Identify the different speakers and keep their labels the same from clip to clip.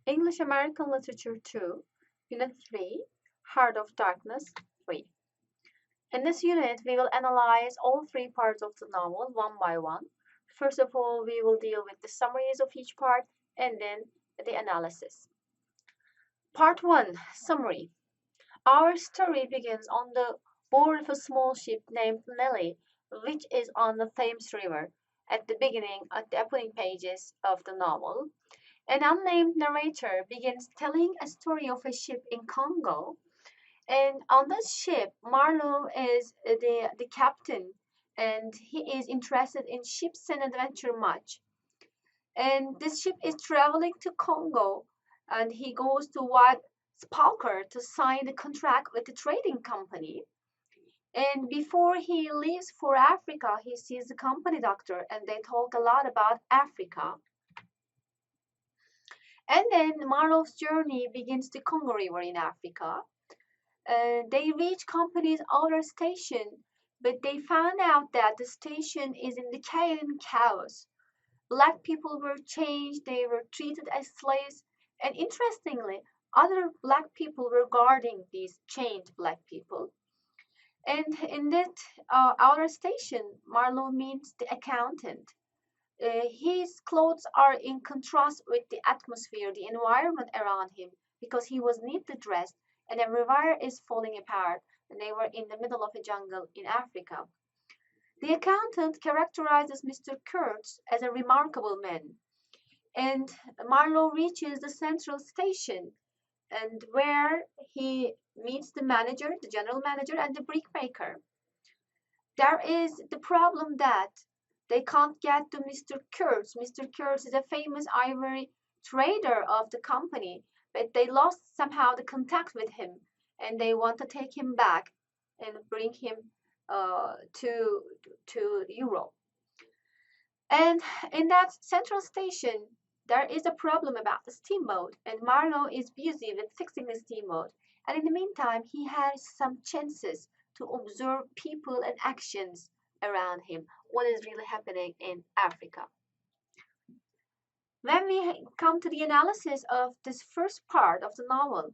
Speaker 1: English American Literature 2, Unit 3, Heart of Darkness 3. In this unit, we will analyze all three parts of the novel one by one. First of all, we will deal with the summaries of each part and then the analysis. Part 1, Summary. Our story begins on the board of a small ship named Nellie, which is on the Thames River. At the beginning, at the opening pages of the novel, an unnamed narrator begins telling a story of a ship in Congo. And on this ship, Marlowe is the captain, and he is interested in ships and adventure much. And this ship is traveling to Congo, and he goes to White Spalker to sign the contract with the trading company. And before he leaves for Africa, he sees the company doctor, and they talk a lot about Africa. And then Marlowe's journey begins the Congo River in Africa. They reach company's outer station, but they found out that the station is in decay and chaos. Black people were changed, they were treated as slaves, and interestingly, other black people were guarding these chained black people. And in that outer station, Marlowe meets the accountant. His clothes are in contrast with the atmosphere, the environment around him, because he was neatly dressed and everywhere is falling apart, and they were in the middle of a jungle in Africa. The accountant characterizes Mr. Kurtz as a remarkable man, and Marlowe reaches the central station, and where he meets the manager, the general manager, and the brickmaker. There is the problem that they can't get to Mr. Kurtz. Mr. Kurtz is a famous ivory trader of the company, but they lost somehow the contact with him, and they want to take him back and bring him to Europe. And in that central station, there is a problem about the steamboat, and Marlowe is busy with fixing the steamboat. And in the meantime, he has some chances to observe people and actions around him, what is really happening in Africa. When we come to the analysis of this first part of the novel,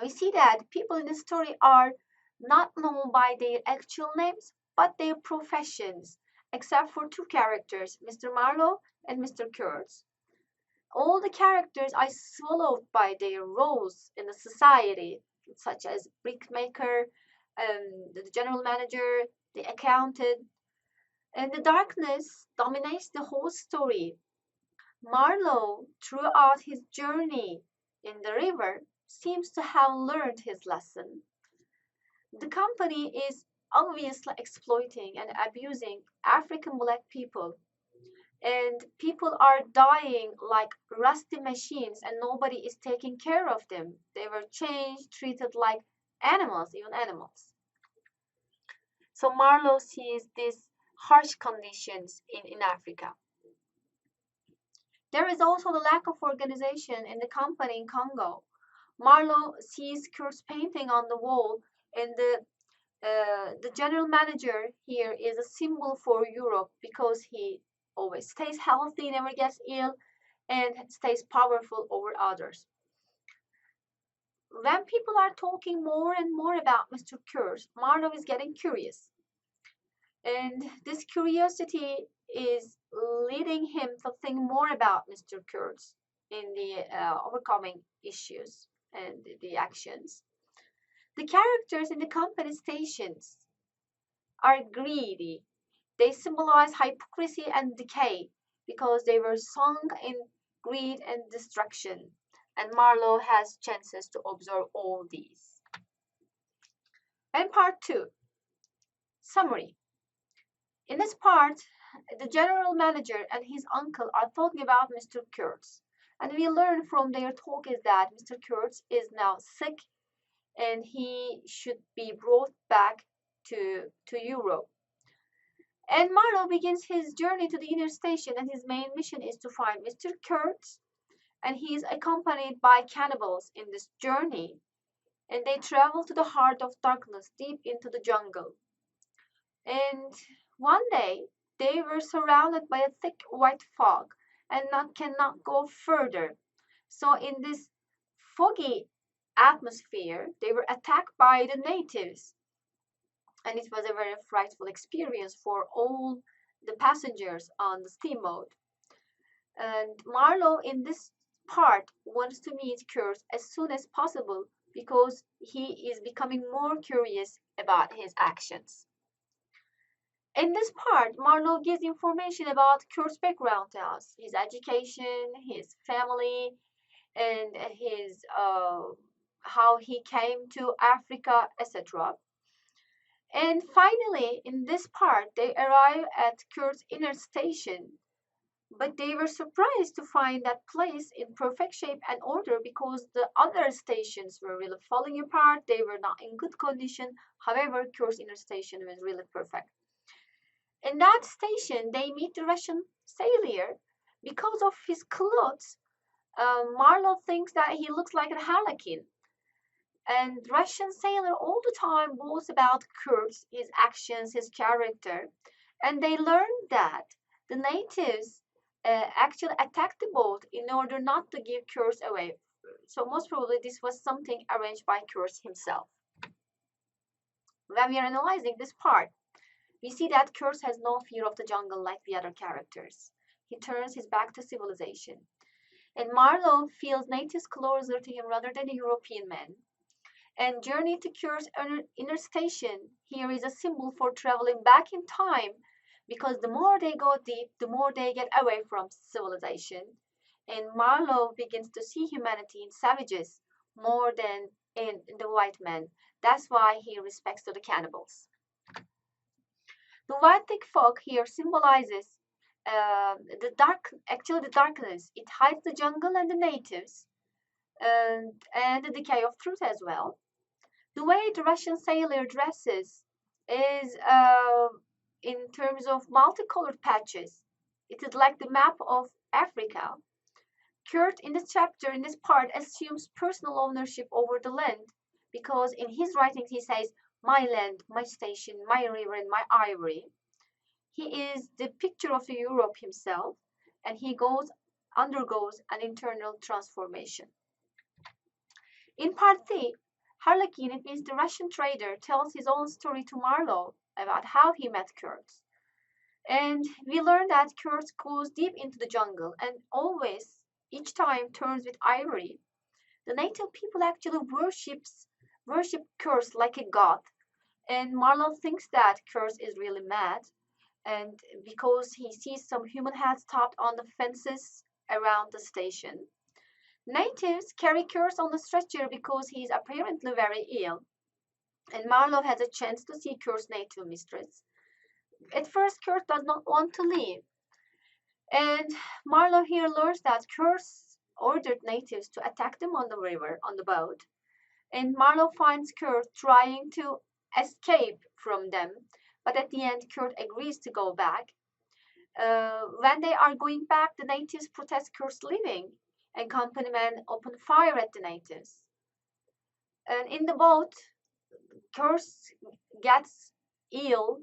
Speaker 1: we see that people in the story are not known by their actual names, but their professions, except for two characters, Mr. Marlowe and Mr. Kurtz. All the characters are swallowed by their roles in the society, such as brickmaker, the general manager, the accountant, and the darkness dominates the whole story. Marlowe, throughout his journey in the river, seems to have learned his lesson. The company is obviously exploiting and abusing African black people, and people are dying like rusty machines, and nobody is taking care of them. They were changed, treated like animals, even animals. So Marlowe sees these harsh conditions in Africa. There is also the lack of organization in the company in Congo. Marlowe sees Kurt's painting on the wall, and the general manager here is a symbol for Europe because he always stays healthy, never gets ill, and stays powerful over others. When people are talking more and more about Mr. Kurtz, Marlowe is getting curious. And this curiosity is leading him to think more about Mr. Kurtz in the overcoming issues and the actions. The characters in the company stations are greedy. They symbolize hypocrisy and decay because they were sunk in greed and destruction. And Marlowe has chances to observe all these. And part 2, summary. In this part, the general manager and his uncle are talking about Mr. Kurtz. And we learn from their talk is that Mr. Kurtz is now sick and he should be brought back to Europe. And Marlowe begins his journey to the inner station, and his main mission is to find Mr. Kurtz, and he is accompanied by cannibals in this journey. And they travel to the heart of darkness, deep into the jungle. And one day they were surrounded by a thick white fog and cannot go further. So in this foggy atmosphere, they were attacked by the natives. And it was a very frightful experience for all the passengers on the steamboat. And Marlowe in this part wants to meet Kurz as soon as possible because he is becoming more curious about his actions. In this part, Marlowe gives information about Kurt's background to us, his education, his family, and his how he came to Africa, etc. And finally, in this part, they arrive at Kurt's inner station, but they were surprised to find that place in perfect shape and order because the other stations were really falling apart. They were not in good condition. However, Kurt's inner station was really perfect. In that station, they meet the Russian sailor. Because of his clothes, Marlowe thinks that he looks like a harlequin. And Russian sailor all the time boasts about Kurtz, his actions, his character. And they learn that the natives actually attacked the boat in order not to give Kurtz away. So most probably this was something arranged by Kurtz himself. When we are analyzing this part, we see that Kurtz has no fear of the jungle like the other characters. He turns his back to civilization. And Marlowe feels natives closer to him rather than a European man. And Journey to Kurt's inner station here is a symbol for traveling back in time because the more they go deep, the more they get away from civilization. And Marlowe begins to see humanity in savages more than in the white men. That's why he respects to the cannibals. The white thick fog here symbolizes the darkness. It hides the jungle and the natives, and the decay of truth as well. The way the Russian sailor dresses is in terms of multicolored patches. It is like the map of Africa. Kurt, in this chapter, in this part, assumes personal ownership over the land because in his writings he says, my land, my station, my river, and my ivory. He is the picture of Europe himself, and he undergoes an internal transformation. In part 3, Harlequin, it means the Russian trader, tells his own story to Marlowe about how he met Kurtz. And we learn that Kurtz goes deep into the jungle and always, each time, turns with ivory. The native people actually worship Kurtz like a god. And Marlowe thinks that Kurtz is really mad. And because he sees some human heads topped on the fences around the station. Natives carry Kurtz on the stretcher because he is apparently very ill. And Marlowe has a chance to see Kurt's native mistress. At first, Kurtz does not want to leave. And Marlowe here learns that Kurtz ordered natives to attack them on the river, on the boat. And Marlowe finds Kurtz trying to escape from them. But at the end, Kurt agrees to go back. When they are going back, the natives protest Kurt's leaving, and company men open fire at the natives. And in the boat, Kurt gets ill.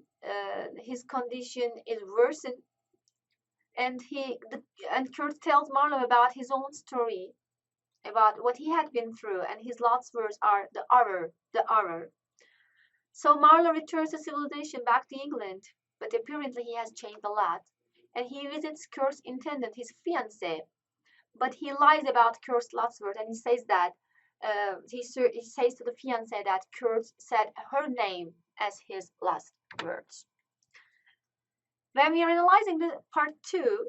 Speaker 1: His condition is worsened, and Kurt tells Marlowe about his own story, about what he had been through, and his last words are the horror, the horror. So Marlowe returns to civilization back to England, but apparently he has changed a lot. And he visits Kurt's intendant, his fiancée. But he lies about Kurt's last word, and he says that he says to the fiancée that Kurt said her name as his last words. When we are analyzing the part 2,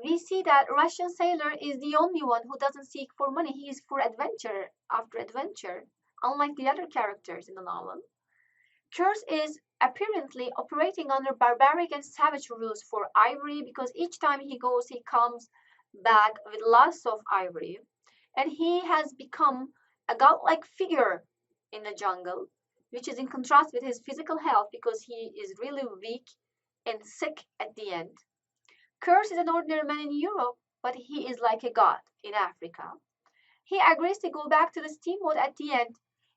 Speaker 1: we see that Russian sailor is the only one who doesn't seek for money. He is for adventure after adventure. Unlike the other characters in the novel, Kurtz is apparently operating under barbaric and savage rules for ivory because each time he goes, he comes back with lots of ivory. And he has become a godlike figure in the jungle, which is in contrast with his physical health because he is really weak and sick at the end. Kurtz is an ordinary man in Europe, but he is like a god in Africa. He agrees to go back to the steamboat at the end,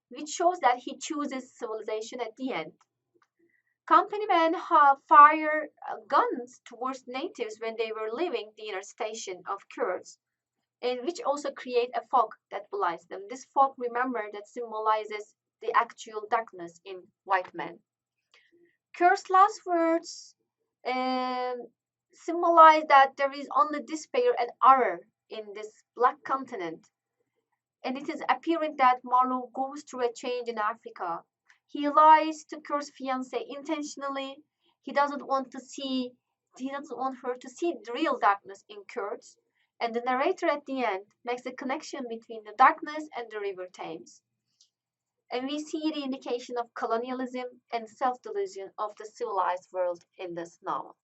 Speaker 1: which shows that he chooses civilization at the end. Company men fire guns towards natives when they were leaving the inner station of Kurtz, and which also create a fog that blinds them. This fog, remember, that symbolizes the actual darkness in white men. Kurt's last words symbolize that there is only despair and horror in this black continent. And it is apparent that Marlowe goes through a change in Africa. He lies to Kurt's fiancée intentionally. He doesn't want her to see the real darkness in Kurt. And the narrator at the end makes a connection between the darkness and the River Thames. And we see the indication of colonialism and self-delusion of the civilized world in this novel.